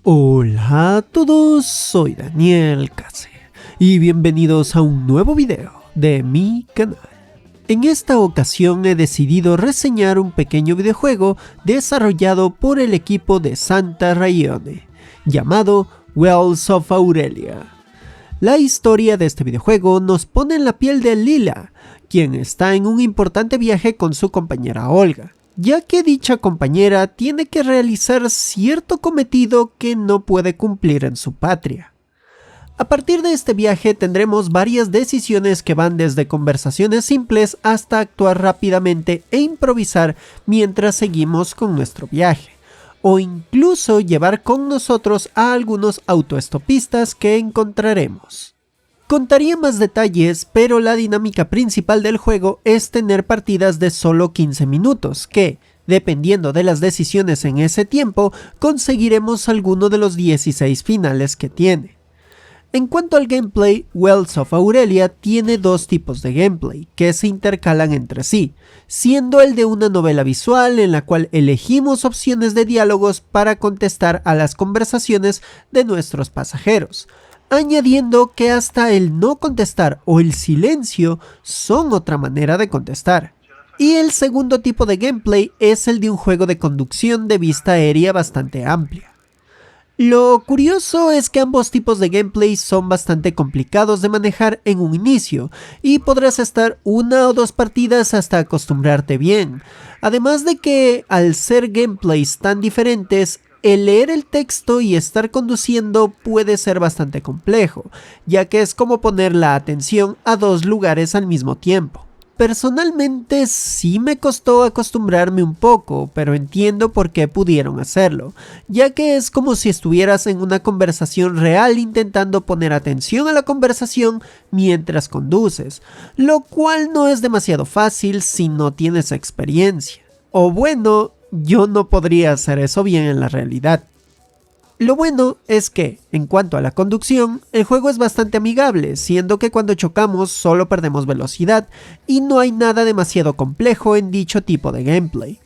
Hola a todos, soy Daniel Case y bienvenidos a un nuevo video de mi canal. En esta ocasión he decidido reseñar un pequeño videojuego desarrollado por el equipo de Santa Raione, llamado Wells of Aurelia. La historia de este videojuego nos pone en la piel de Lila, quien está en un importante viaje con su compañera Olga, ya que dicha compañera tiene que realizar cierto cometido que no puede cumplir en su patria. A partir de este viaje tendremos varias decisiones que van desde conversaciones simples hasta actuar rápidamente e improvisar mientras seguimos con nuestro viaje, o incluso llevar con nosotros a algunos autoestopistas que encontraremos. Contaría más detalles, pero la dinámica principal del juego es tener partidas de solo 15 minutos que, dependiendo de las decisiones en ese tiempo, conseguiremos alguno de los 16 finales que tiene. En cuanto al gameplay, Wells of Aurelia tiene dos tipos de gameplay que se intercalan entre sí, siendo el de una novela visual en la cual elegimos opciones de diálogos para contestar a las conversaciones de nuestros pasajeros, añadiendo que hasta el no contestar o el silencio son otra manera de contestar. Y el segundo tipo de gameplay es el de un juego de conducción de vista aérea bastante amplia. Lo curioso es que ambos tipos de gameplay son bastante complicados de manejar en un inicio y podrás estar una o dos partidas hasta acostumbrarte bien, además de que al ser gameplays tan diferentes, el leer el texto y estar conduciendo puede ser bastante complejo, ya que es como poner la atención a dos lugares al mismo tiempo. Personalmente sí me costó acostumbrarme un poco, pero entiendo por qué pudieron hacerlo, ya que es como si estuvieras en una conversación real intentando poner atención a la conversación mientras conduces, lo cual no es demasiado fácil si no tienes experiencia. O bueno, yo no podría hacer eso bien en la realidad. Lo bueno es que, en cuanto a la conducción, el juego es bastante amigable, siendo que cuando chocamos solo perdemos velocidad y no hay nada demasiado complejo en dicho tipo de gameplay.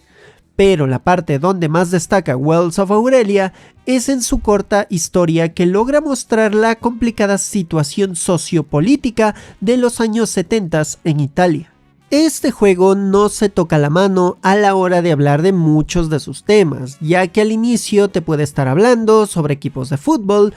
Pero la parte donde más destaca Wells of Aurelia es en su corta historia que logra mostrar la complicada situación sociopolítica de los años 70 en Italia. Este juego no se toca la mano a la hora de hablar de muchos de sus temas, ya que al inicio te puede estar hablando sobre equipos de fútbol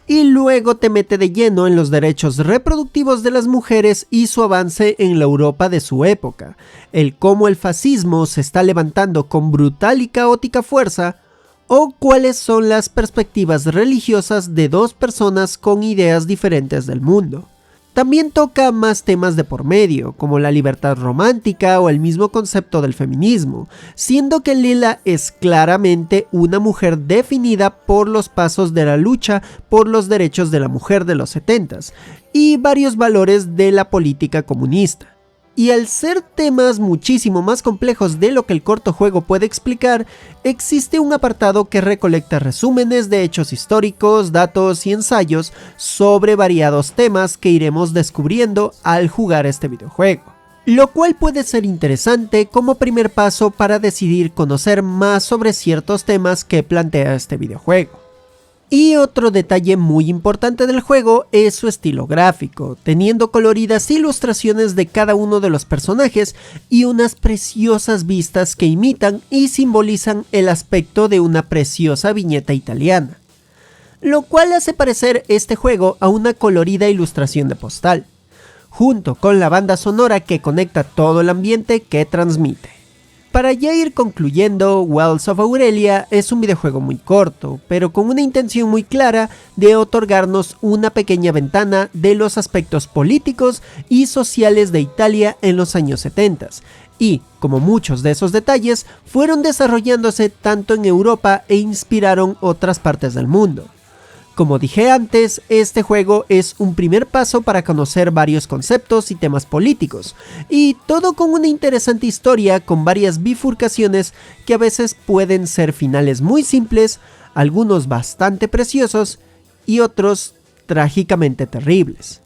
y luego te mete de lleno en los derechos reproductivos de las mujeres y su avance en la Europa de su época, el cómo el fascismo se está levantando con brutal y caótica fuerza, o cuáles son las perspectivas religiosas de dos personas con ideas diferentes del mundo. También toca más temas de por medio, como la libertad romántica o el mismo concepto del feminismo, siendo que Lila es claramente una mujer definida por los pasos de la lucha por los derechos de la mujer de los 70s y varios valores de la política comunista. Y al ser temas muchísimo más complejos de lo que el corto juego puede explicar, existe un apartado que recolecta resúmenes de hechos históricos, datos y ensayos sobre variados temas que iremos descubriendo al jugar este videojuego, lo cual puede ser interesante como primer paso para decidir conocer más sobre ciertos temas que plantea este videojuego. Y otro detalle muy importante del juego es su estilo gráfico, teniendo coloridas ilustraciones de cada uno de los personajes y unas preciosas vistas que imitan y simbolizan el aspecto de una preciosa viñeta italiana, lo cual hace parecer este juego a una colorida ilustración de postal, junto con la banda sonora que conecta todo el ambiente que transmite. Para ya ir concluyendo, Wells of Aurelia es un videojuego muy corto, pero con una intención muy clara de otorgarnos una pequeña ventana de los aspectos políticos y sociales de Italia en los años 70, y, como muchos de esos detalles, fueron desarrollándose tanto en Europa e inspiraron otras partes del mundo. Como dije antes, este juego es un primer paso para conocer varios conceptos y temas políticos, y todo con una interesante historia con varias bifurcaciones que a veces pueden ser finales muy simples, algunos bastante preciosos y otros trágicamente terribles.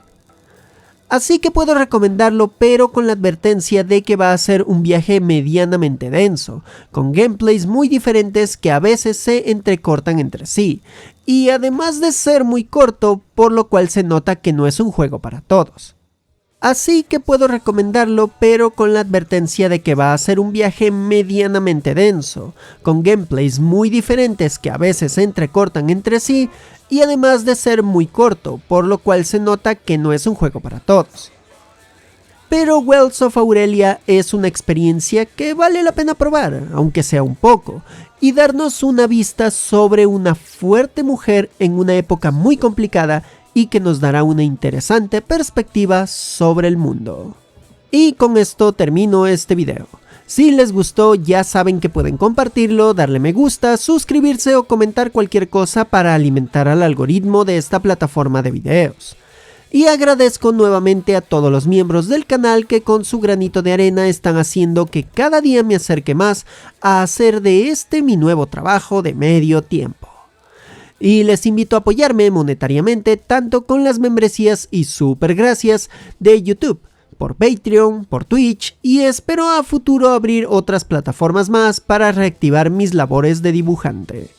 Así que puedo recomendarlo, pero con la advertencia de que va a ser un viaje medianamente denso, con gameplays muy diferentes que a veces se entrecortan entre sí, y además de ser muy corto, por lo cual se nota que no es un juego para todos. Así que puedo recomendarlo, pero con la advertencia de que va a ser un viaje medianamente denso, con gameplays muy diferentes que a veces se entrecortan entre sí, y además de ser muy corto, por lo cual se nota que no es un juego para todos. Pero Wells of Aurelia es una experiencia que vale la pena probar, aunque sea un poco, y darnos una vista sobre una fuerte mujer en una época muy complicada y que nos dará una interesante perspectiva sobre el mundo. Y con esto termino este video. Si les gustó, ya saben que pueden compartirlo, darle me gusta, suscribirse o comentar cualquier cosa para alimentar al algoritmo de esta plataforma de videos. Y agradezco nuevamente a todos los miembros del canal que con su granito de arena están haciendo que cada día me acerque más a hacer de este mi nuevo trabajo de medio tiempo. Y les invito a apoyarme monetariamente tanto con las membresías y super gracias de YouTube, por Patreon, por Twitch, y espero a futuro abrir otras plataformas más para reactivar mis labores de dibujante.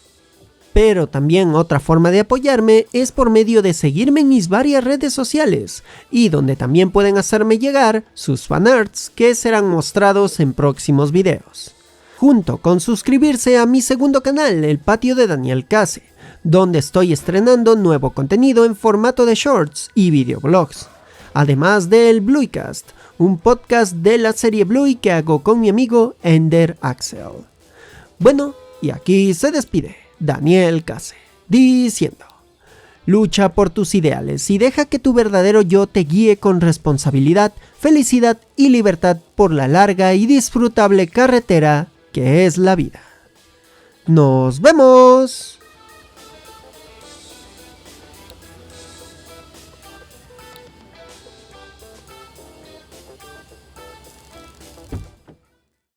Pero también otra forma de apoyarme es por medio de seguirme en mis varias redes sociales, y donde también pueden hacerme llegar sus fanarts que serán mostrados en próximos videos. Junto con suscribirse a mi segundo canal, El Patio de Daniel Case, donde estoy estrenando nuevo contenido en formato de shorts y videoblogs. Además del Blueycast, un podcast de la serie Bluey que hago con mi amigo Ender Axel. Bueno, y aquí se despide Daniel Case, diciendo: lucha por tus ideales y deja que tu verdadero yo te guíe con responsabilidad, felicidad y libertad por la larga y disfrutable carretera que es la vida. ¡Nos vemos!